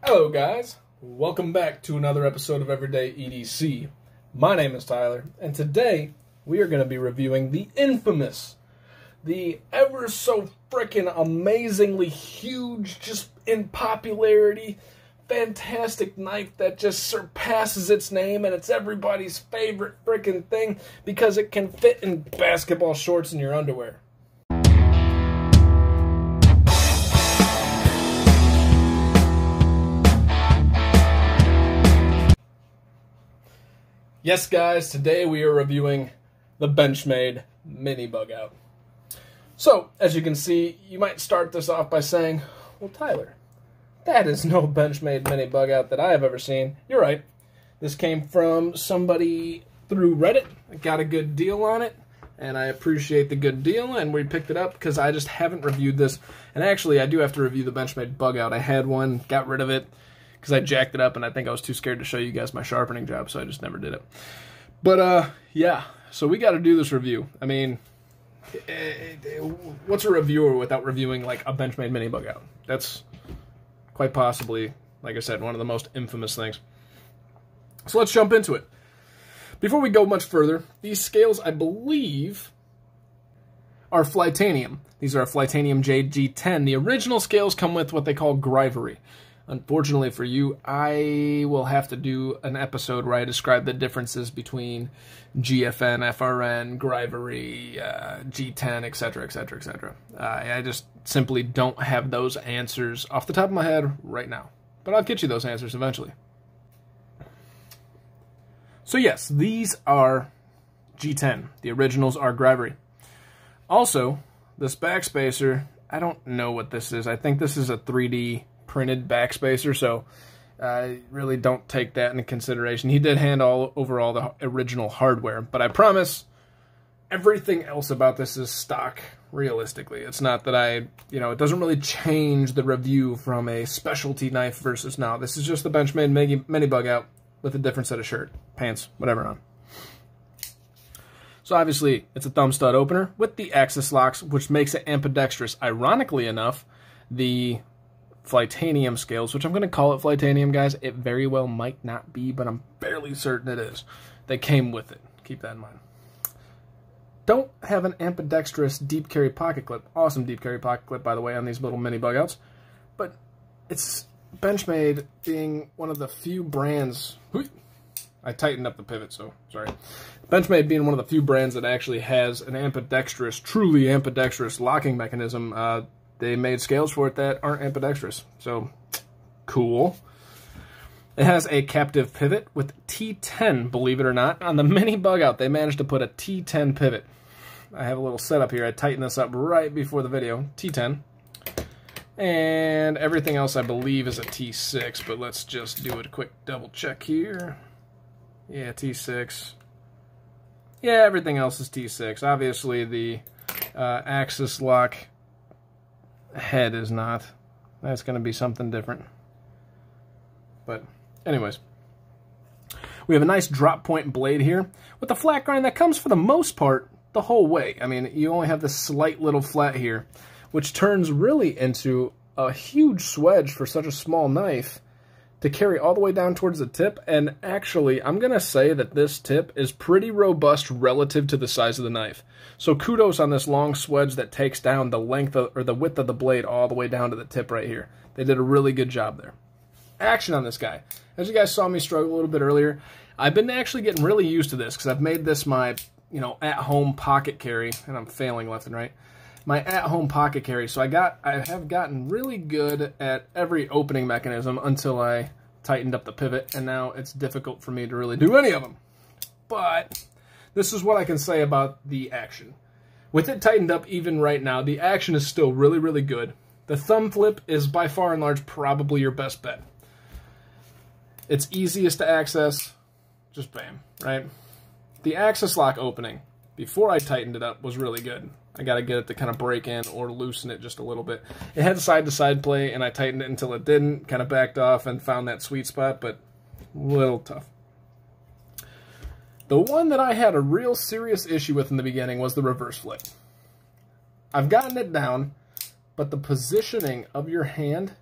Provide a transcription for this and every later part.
Hello guys, welcome back to another episode of Everyday EDC. My name is Tyler, and today we are going to be reviewing the infamous, the ever so frickin' amazingly huge, just in popularity, fantastic knife that just surpasses its name, and it's everybody's favorite frickin' thing because it can fit in basketball shorts and your underwear. Yes, guys, today we are reviewing the Benchmade Mini Bugout. So, as you can see, you might start this off by saying, well, Tyler, that is no Benchmade Mini Bugout that I have ever seen. You're right. This came from somebody through Reddit. I got a good deal on it, and I appreciate the good deal, and we picked it up because I just haven't reviewed this. And actually, I do have to review the Benchmade Bugout. I had one, got rid of it, because I jacked it up, and I think I was too scared to show you guys my sharpening job, so I just never did it. But, yeah, so we got to do this review. I mean, what's a reviewer without reviewing, like, a Benchmade Mini Bugout? That's quite possibly, like I said, one of the most infamous things. So let's jump into it. Before we go much further, these scales, I believe, are flytanium. These are a flytanium JG10. The original scales come with what they call grivery. Unfortunately for you, I will have to do an episode where I describe the differences between GFN, FRN, Grivery, G10, etc., etc., etc. I just simply don't have those answers off the top of my head right now. But I'll get you those answers eventually. So yes, these are G10. The originals are Grivery. Also, this backspacer, I don't know what this is. I think this is a 3D printed backspacer, so really don't take that into consideration. He did hand over all the original hardware, but I promise everything else about this is stock, realistically. It's not that it doesn't really change the review from a specialty knife versus now. This is just the Benchmade Mini Bugout with a different set of shirt, pants, whatever on. So obviously, it's a thumb stud opener with the axis locks, which makes it ambidextrous. Ironically enough, the Flytanium scales, which I'm going to call it Flytanium, guys. It very well might not be, but I'm fairly certain it is. They came with it. Keep that in mind. Don't have an ambidextrous deep carry pocket clip. Awesome deep carry pocket clip, by the way, on these little mini bugouts. But it's Benchmade being one of the few brands... I tightened up the pivot, so sorry. Benchmade being one of the few brands that actually has an ambidextrous, truly ambidextrous locking mechanism. They made scales for it that aren't ambidextrous, so cool. It has a captive pivot with T10, believe it or not. On the Mini Bugout, they managed to put a T10 pivot. I have a little setup here. I tightened this up right before the video. T10. And everything else, I believe, is a T6, but let's just do a quick double check here. Yeah, T6. Yeah, everything else is T6. Obviously, the axis lock head is not. That's going to be something different. But anyways, we have a nice drop point blade here with a flat grind that comes for the most part the whole way. I mean, you only have this slight little flat here, which turns really into a huge swedge for such a small knife to carry all the way down towards the tip. And actually, I'm going to say that this tip is pretty robust relative to the size of the knife. So kudos on this long swedge that takes down the length of, or the width of the blade all the way down to the tip right here. They did a really good job there. Action on this guy. As you guys saw me struggle a little bit earlier, I've been actually getting really used to this because I've made this my, at-home pocket carry, and I'm failing left and right. My at-home pocket carry. So I have gotten really good at every opening mechanism until I tightened up the pivot, and now it's difficult for me to really do any of them. But this is what I can say about the action. With it tightened up even right now, the action is still really, really good. The thumb flip is by far and large probably your best bet. It's easiest to access, just bam, right? The axis lock opening, before I tightened it up, was really good. I got to get it to kind of break in or loosen it just a little bit. It had side-to-side play, and I tightened it until it didn't, kind of backed off and found that sweet spot, but a little tough. The one that I had a real serious issue with in the beginning was the reverse flip. I've gotten it down, but the positioning of your hand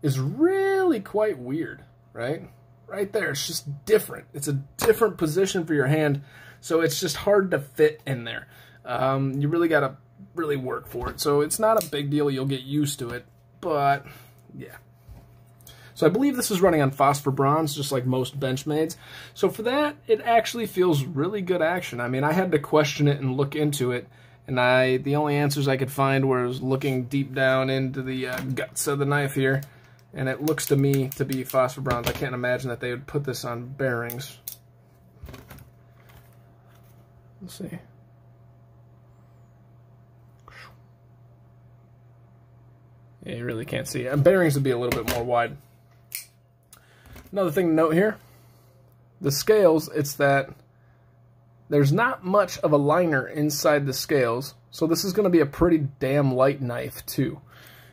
is really quite weird, right? Right there, it's just different. It's a different position for your hand, so it's just hard to fit in there. You really got to really work for it. So it's not a big deal. You'll get used to it, but yeah. So I believe this is running on phosphor bronze, just like most Benchmades. So for that, it actually feels really good action. I mean, I had to question it and look into it, and the only answers I could find was looking deep down into the guts of the knife here, and it looks to me to be phosphor bronze. I can't imagine that they would put this on bearings. Let's see. Yeah, you really can't see it. Bearings would be a little bit more wide. Another thing to note here, the scales, it's that there's not much of a liner inside the scales, so this is going to be a pretty damn light knife too.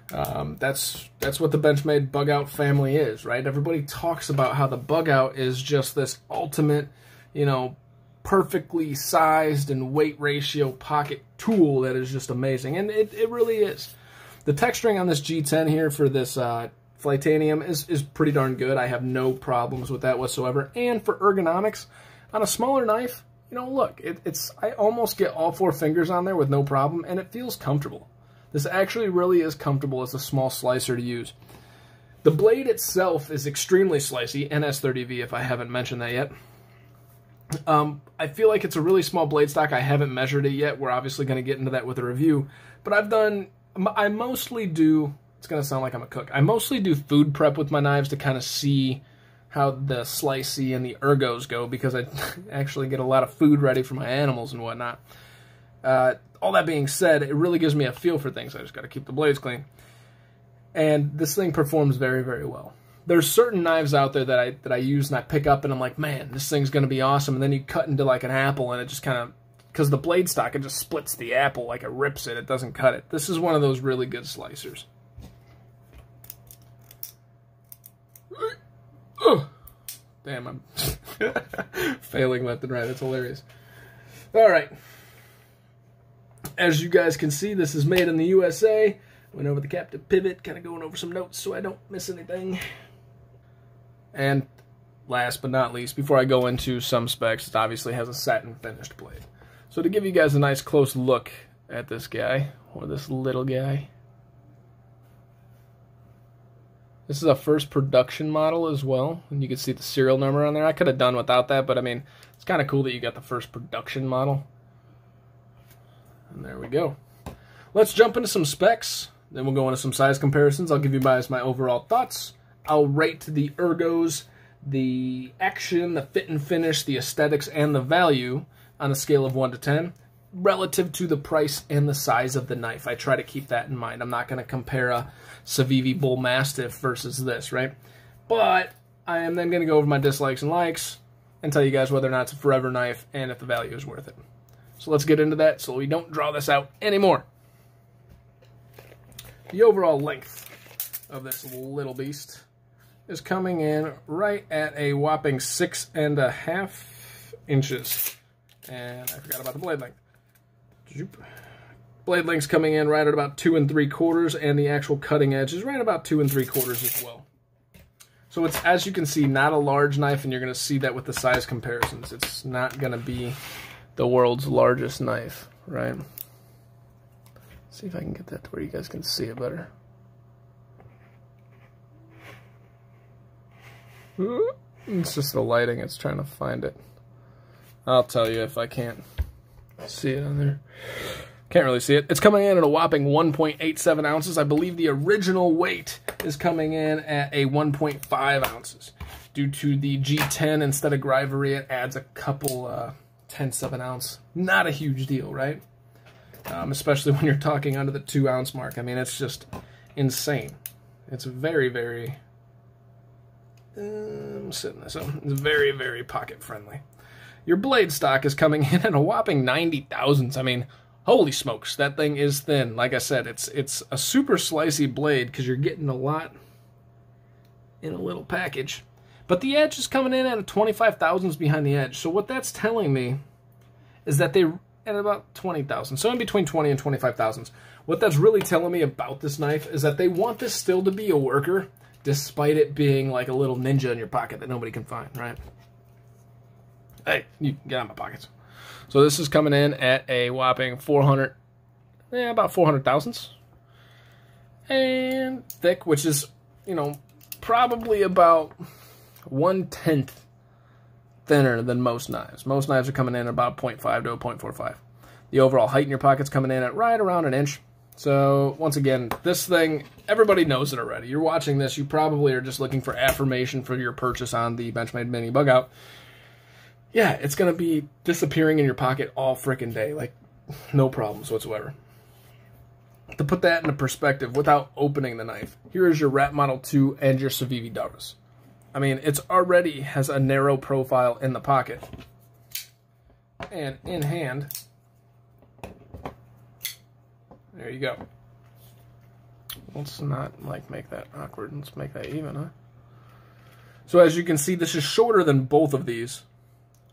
That's what the Benchmade Bugout family is, right? Everybody talks about how the Bugout is just this ultimate, you know, perfectly sized and weight ratio pocket tool that is just amazing, and it really is. The texturing on this G10 here for this flytanium is pretty darn good. I have no problems with that whatsoever. And for ergonomics, on a smaller knife, you know, look, I almost get all 4 fingers on there with no problem, and it feels comfortable. This actually really is comfortable as a small slicer to use. The blade itself is extremely slicey, NS30V if I haven't mentioned that yet. I feel like it's a really small blade stock. I haven't measured it yet. We're obviously going to get into that with a review. But I mostly do, it's going to sound like I'm a cook, I mostly do food prep with my knives to kind of see how the slicey and the ergos go, because I actually get a lot of food ready for my animals and whatnot. All that being said, it really gives me a feel for things. I just got to keep the blades clean. And this thing performs very, very well. There's certain knives out there that I use and I pick up and I'm like, man, this thing's going to be awesome. And then you cut into like an apple and it just kind of, because the blade stock, it just splits the apple, like it rips it. It doesn't cut it. This is one of those really good slicers. Damn, I'm failing left and right. That's hilarious. All right. As you guys can see, this is made in the USA. Went over the captive pivot, kind of going over some notes so I don't miss anything. And last but not least, before I go into some specs, it obviously has a satin finished blade. So to give you guys a nice close look at this guy, or this little guy, this is a first production model as well, and you can see the serial number on there. I could have done without that, but I mean, it's kind of cool that you got the first production model. And there we go. Let's jump into some specs, then we'll go into some size comparisons. I'll give you guys my overall thoughts. I'll rate the ergos, the action, the fit and finish, the aesthetics, and the value on a scale of 1 to 10 relative to the price and the size of the knife. I try to keep that in mind. I'm not going to compare a Civivi Bull Mastiff versus this, right? But I am then going to go over my dislikes and likes and tell you guys whether or not it's a forever knife and if the value is worth it. So let's get into that so we don't draw this out anymore. The overall length of this little beast is coming in right at a whopping 6.5 inches. And I forgot about the blade length. Blade length's coming in right at about 2 3/4, and the actual cutting edge is right about 2 3/4 as well. So it's, as you can see, not a large knife, and you're going to see that with the size comparisons. It's not going to be the world's largest knife, right? Let's see if I can get that to where you guys can see it better. It's just the lighting, it's trying to find it. I'll tell you if I can't see it on there. Can't really see it. It's coming in at a whopping 1.87 ounces. I believe the original weight is coming in at a 1.5 ounces. Due to the G10 instead of Grivery, it adds a couple 10ths of an ounce. Not a huge deal, right? Especially when you're talking under the 2 ounce mark. I mean, it's just insane. It's very, very... I'm sitting this up. It's very, very pocket friendly. Your blade stock is coming in at a whopping 90 thousandths. I mean, holy smokes, that thing is thin. Like I said, it's a super slicey blade because you're getting a lot in a little package. But the edge is coming in at a 25 thousandths behind the edge. So what that's telling me is that they at about 20 thousandths. So in between 20 and 25 thousandths. What that's really telling me about this knife is that they want this still to be a worker, despite it being like a little ninja in your pocket that nobody can find, right? Hey, you get out of my pockets. So this is coming in at a whopping 400, about 400 thousandths. And thick, which is, you know, probably about 1/10 thinner than most knives. Most knives are coming in at about 0.5 to a 0.45. The overall height in your pocket's coming in at right around an inch. So, once again, this thing, everybody knows it already. You're watching this, you probably are just looking for affirmation for your purchase on the Benchmade Mini Bugout. Yeah, it's going to be disappearing in your pocket all frickin' day. Like, no problems whatsoever. To put that into perspective, without opening the knife, here is your Rat Model 2 and your Civivi Doris. I mean, it's already has a narrow profile in the pocket. And in hand, there you go. Let's not, like, make that awkward. Let's make that even, huh? So as you can see, this is shorter than both of these.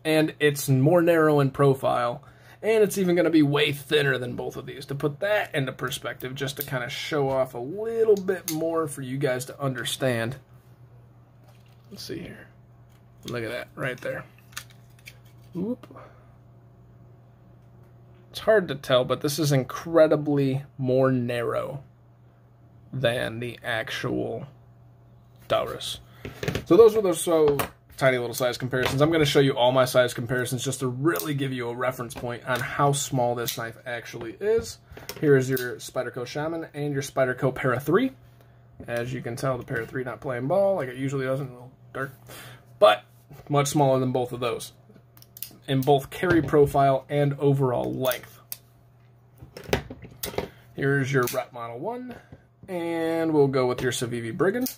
And it's more narrow in profile. And it's even going to be way thinner than both of these. To put that into perspective, just to kind of show off a little bit more for you guys to understand. Let's see here. Look at that right there. Oop. It's hard to tell, but this is incredibly more narrow than the actual Doris. So those were those tiny little size comparisons. I'm going to show you all my size comparisons just to really give you a reference point on how small this knife actually is. Here is your Spyderco Shaman and your Spyderco Para 3. As you can tell, the Para 3 not playing ball like it usually does, in a little dark. But much smaller than both of those, in both carry profile and overall length. Here's your Rat Model 1, and we'll go with your Civivi Brigand.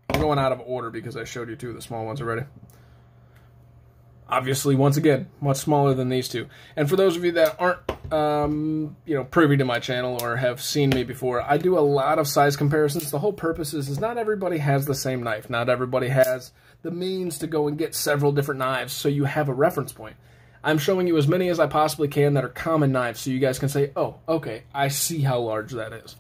I'm going out of order because I showed you two of the small ones already. Obviously, once again, much smaller than these two. And for those of you that aren't, privy to my channel or have seen me before, I do a lot of size comparisons. The whole purpose is not everybody has the same knife. Not everybody has the means to go and get several different knives, so you have a reference point. I'm showing you as many as I possibly can that are common knives, so you guys can say, oh, okay, I see how large that is.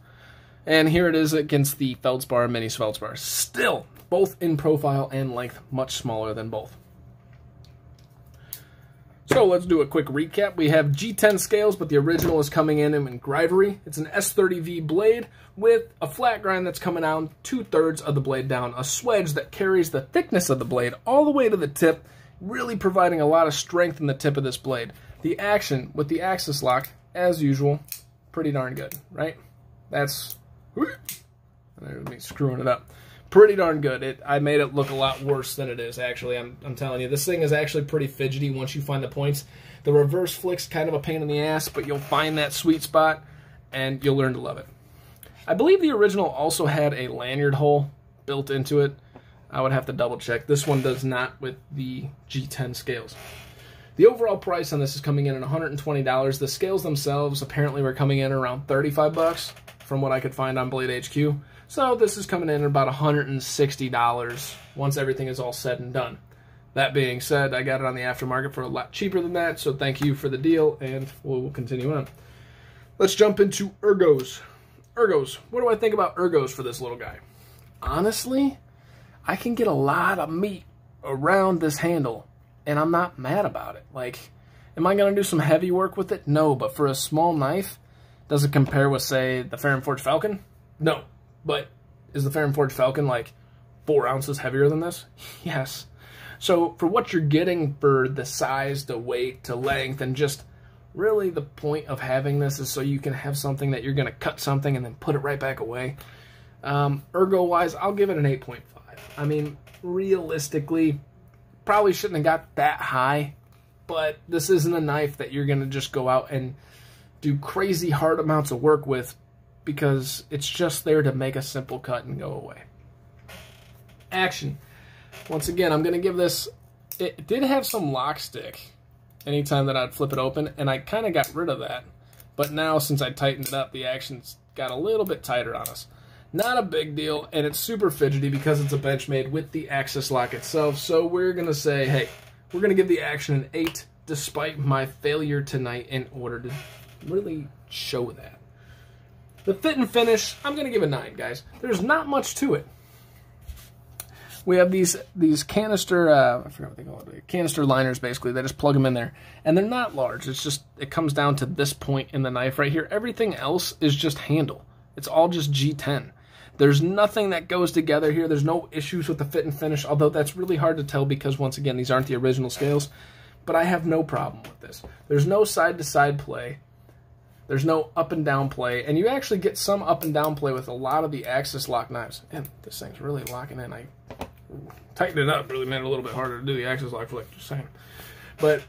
And here it is against the Feldspar Mini Feldspar. Still, both in profile and length, much smaller than both. So let's do a quick recap. We have G10 scales, but the original is coming in Grivery. It's an S30V blade with a flat grind that's coming out 2/3 of the blade down, a swedge that carries the thickness of the blade all the way to the tip, really providing a lot of strength in the tip of this blade. The action with the axis lock, as usual, pretty darn good, right? That's... There's me screwing it up. Pretty darn good. I made it look a lot worse than it is, actually. I'm telling you, this thing is actually pretty fidgety once you find the points. The reverse flick's kind of a pain in the ass, but you'll find that sweet spot, and you'll learn to love it. I believe the original also had a lanyard hole built into it. I would have to double check. This one does not with the G10 scales. The overall price on this is coming in at $120. The scales themselves apparently were coming in around 35 bucks from what I could find on Blade HQ. So this is coming in at about $160 once everything is all said and done. That being said, I got it on the aftermarket for a lot cheaper than that, so thank you for the deal, and we'll continue on. Let's jump into Ergos. Ergos. What do I think about Ergos for this little guy? Honestly, I can get a lot of meat around this handle, and I'm not mad about it. Like, am I going to do some heavy work with it? No, but for a small knife, does it compare with, say, the Fahrenforged Falcon? No. But is the Fahrenforged Falcon like 4 ounces heavier than this? Yes. So for what you're getting for the size, the weight, to length, and just really the point of having this is so you can have something that you're going to cut something and then put it right back away. Ergo-wise, I'll give it an 8.5. I mean, realistically, probably shouldn't have got that high, but this isn't a knife that you're going to just go out and do crazy hard amounts of work with, because it's just there to make a simple cut and go away. Action. Once again, I'm going to give this... It did have some lock stick anytime that I'd flip it open, and I kind of got rid of that. But now, since I tightened it up, the action's got a little bit tighter on us. Not a big deal, and it's super fidgety because it's a Benchmade with the axis lock itself. So we're going to say, hey, we're going to give the action an 8, despite my failure tonight in order to really show that. The fit and finish, I'm going to give a 9, guys. There's not much to it. we have these canister, I forgot what they call it, canister liners basically. They just plug them in there. And they're not large. It's just, it comes down to this point in the knife right here. Everything else is just handle. It's all just G10. There's nothing that goes together here. There's no issues with the fit and finish, although that's really hard to tell because, once again, these aren't the original scales. But I have no problem with this. There's no side-to-side play. There's no up and down play, and you actually get some up and down play with a lot of the Axis lock knives. And this thing's really locking in. I tightened it up, really made it a little bit harder to do the Axis lock flick, just saying. But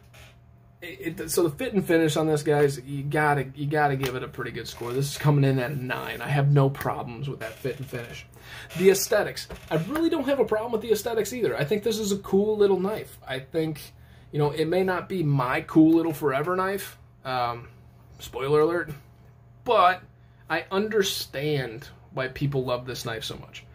so the fit and finish on this, guys, you gotta give it a pretty good score. This is coming in at a 9. I have no problems with that fit and finish. The aesthetics, I really don't have a problem with the aesthetics either. I think this is a cool little knife. I think, you know, it may not be my cool little forever knife. Spoiler alert, but I understand why people love this knife so much.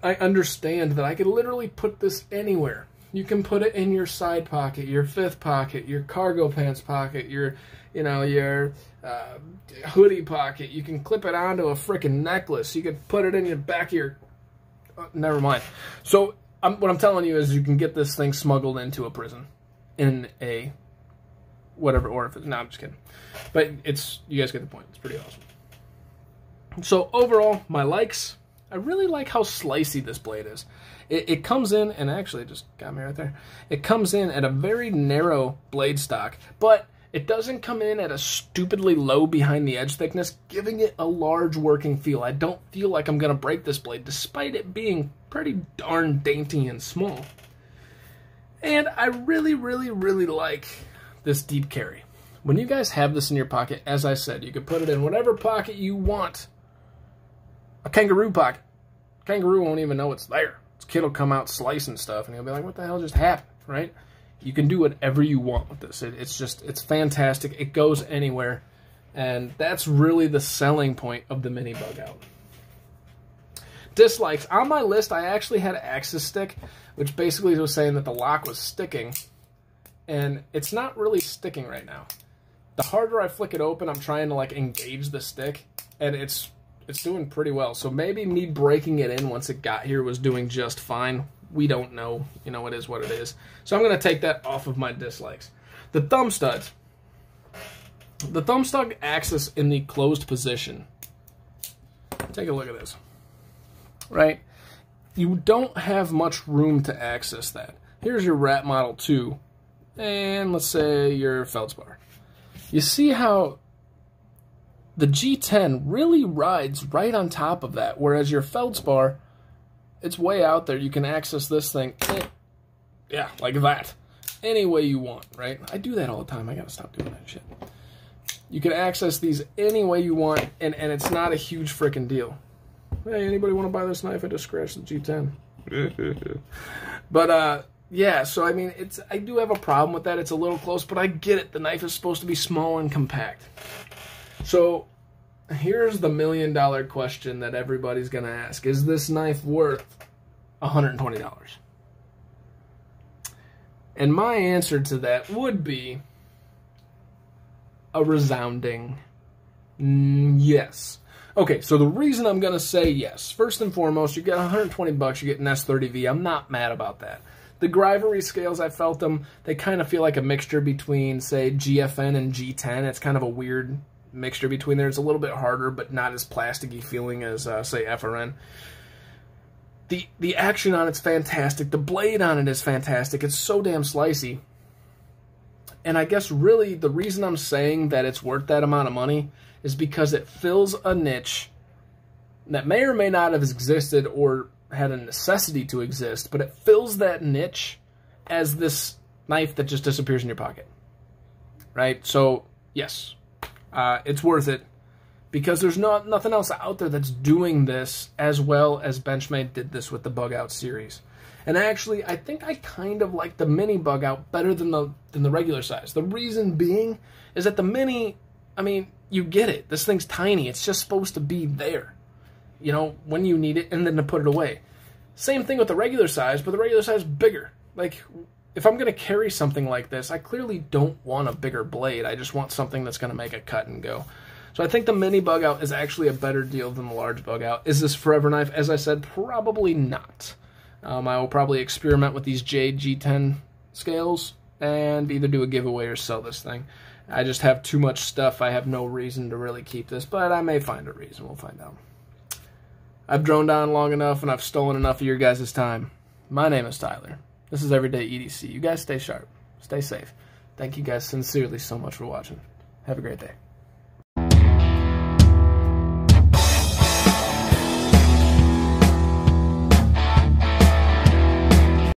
I understand that I could literally put this anywhere. You can put it in your side pocket, your fifth pocket, your cargo pants pocket, your hoodie pocket. You can clip it onto a freaking necklace. You could put it in your back of your... never mind. So what I'm telling you is you can get this thing smuggled into a prison in a... whatever orifice. No, I'm just kidding. But you guys get the point. It's pretty awesome. So overall, my likes, I really like how slicey this blade is. It comes in, and actually it just got me right there. It comes in at a very narrow blade stock, but it doesn't come in at a stupidly low behind the edge thickness, giving it a large working feel. I don't feel like I'm going to break this blade, despite it being pretty darn dainty and small. And I really, really, really like this deep carry. When you guys have this in your pocket, as I said, you can put it in whatever pocket you want. A kangaroo pocket. Kangaroo won't even know it's there. His kid will come out slicing stuff, and he'll be like, what the hell just happened, right? You can do whatever you want with this. It's fantastic. It goes anywhere, and that's really the selling point of the Mini Bugout. Dislikes. On my list, I actually had Axis stick, which basically was saying that the lock was sticking, and it's not really sticking right now. The harder I flick it open, I'm trying to like engage the stick, and it's doing pretty well. So maybe me breaking it in once it got here was doing just fine. We don't know. You know, it is what it is. So I'm going to take that off of my dislikes. The thumb studs. The thumb stud axis in the closed position. Take a look at this. Right? You don't have much room to access that. Here's your Rat Model 2. And let's say your Feldspar. You see how the G10 really rides right on top of that, whereas your Feldspar, it's way out there. You can access this thing, yeah, like that, any way you want, right? I do that all the time. I gotta stop doing that shit. You can access these any way you want, and it's not a huge freaking deal. Hey, anybody want to buy this knife? I just scratched the G10. But, yeah, so I mean, I do have a problem with that. It's a little close, but I get it. The knife is supposed to be small and compact. So here's the million-dollar question that everybody's going to ask. Is this knife worth $120? And my answer to that would be a resounding yes. Okay, so the reason I'm going to say yes, first and foremost, you get $120, you get an S30V. I'm not mad about that. The Grivery scales, I felt them, they kind of feel like a mixture between, say, GFN and G10. It's kind of a weird mixture between there. It's a little bit harder, but not as plasticky feeling as, say, FRN. The action on it's fantastic. The blade on it is fantastic. It's so damn slicey. And I guess really the reason I'm saying that it's worth that amount of money is because it fills a niche that may or may not have existed or had a necessity to exist, but it fills that niche as this knife that just disappears in your pocket. Right? So, yes, it's worth it because there's nothing else out there that's doing this as well as Benchmade did this with the Bugout series. And actually, I think I kind of like the Mini Bugout better than the regular size. The reason being is that the Mini, I mean, you get it. This thing's tiny. It's just supposed to be there, you know, when you need it, and then to put it away. Same thing with the regular size, but the regular size is bigger. Like, if I'm going to carry something like this, I clearly don't want a bigger blade. I just want something that's going to make a cut and go. So I think the Mini Bugout is actually a better deal than the large Bugout. Is this forever knife? As I said, probably not. I will probably experiment with these Jade G10 scales and either do a giveaway or sell this thing. I just have too much stuff. I have no reason to really keep this, but I may find a reason. We'll find out. I've droned on long enough, and I've stolen enough of your guys' time. My name is Tyler. This is Everyday EDC. You guys stay sharp. Stay safe. Thank you guys sincerely so much for watching. Have a great day.